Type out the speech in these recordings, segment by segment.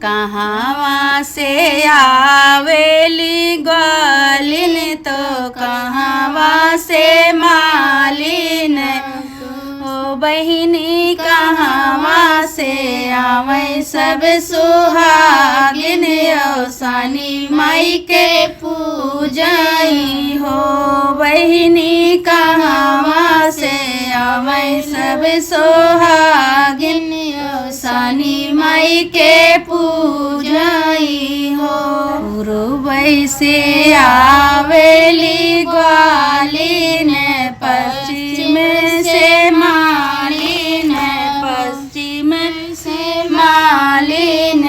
कहवा से आवेली ग्वालिन तो कहवा से मालिन ओ बहिनी कहवा से आवे सब सुहागिन औसानी माई के पूजई हो बहिनी कहवा से आवे सब सुहागिन औसानी माई के पूजई हो पूर्व से आवेली ग्वालिन पश्चिम से मालिन पश्चिम से मालिन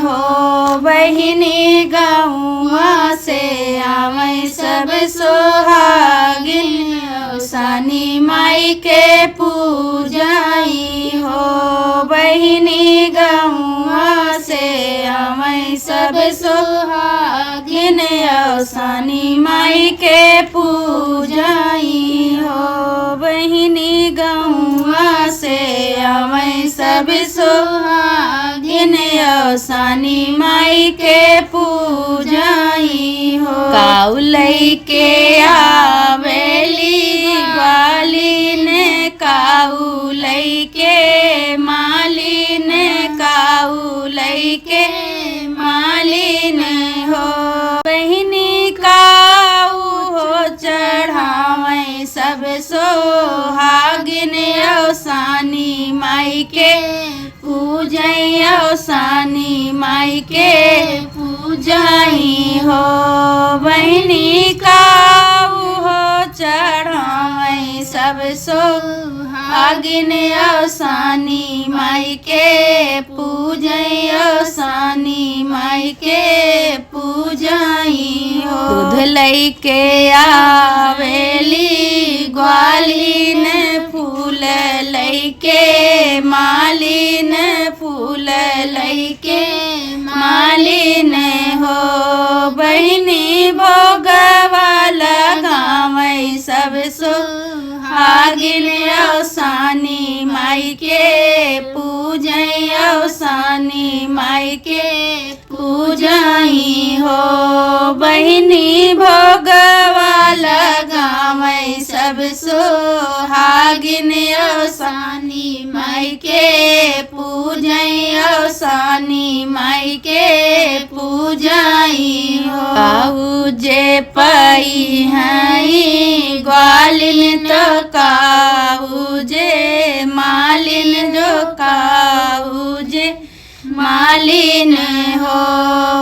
हो बहिनी गौवा से आवे सब सोहागिन औसानी माई के पूजई हो बहिनी गौवा से आवे सब सोहागिन औसानी माई के पूजई हो बहिनी गौवा से आवे सब सोहागिन औसानी माई के पूजई हो काउलई के आवेली ग्वालिन काउलई के मालिन काउलई के मालिन हो बहिनी काऊ हो चढ़ावे सब सोहागिन औसानी माई के पूजई औसानी माई के पूजई हो बहिनी काऊ हो चढ़ावे सब सोहागिन औसानी माई के पूजई औसानी माई के पूजई हो दूध लई के आवेली ग्वालिन फूल लई के मालिन फूल लई के मालिन हो बहिनी भोगवा लगावे सब सोहागिन औसानी माई के पूजई औसानी माई के पूजई हो बहिनी भोगवा लगावे सब सोहागिन औसानी माई के पूजई औसानी माई के पूजई हो काऊ जे पई हई ग्वालिन तो काऊ जे मालिन जो काऊ जे मालिन हो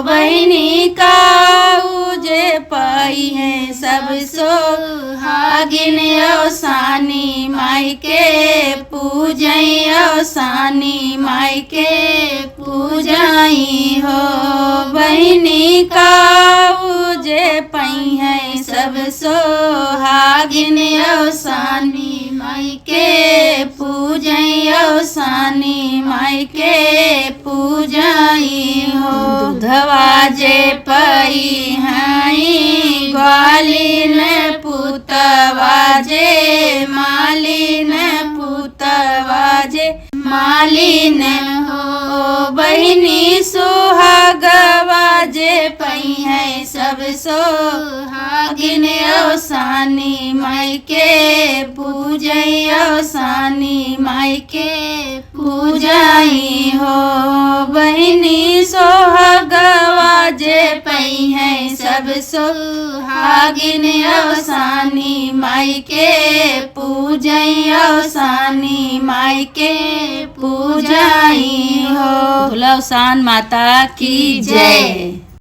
बहिनी काऊ जे पई है सब सोहागिन औसानी माई के पूजई औसानी माई के पूजई हो बहिनी काऊ जे पई है सब सोहागिन औसानी माई के पूजई औसानी माई के पूजई हो दूधवा जे पई हई ग्वालिन पुतवा जे मालिन पुतवा जे मालिन हो बहिनी सुहागवा जे पई है सब सोहागिन औसानी माई के पूजई औसानी माई के पूजई हो बहिनी सोहागवा जे पई है सब सोहागिन औसानी माई के पूजई औसानी माई के पूजई हो भोला औसान माता की जय।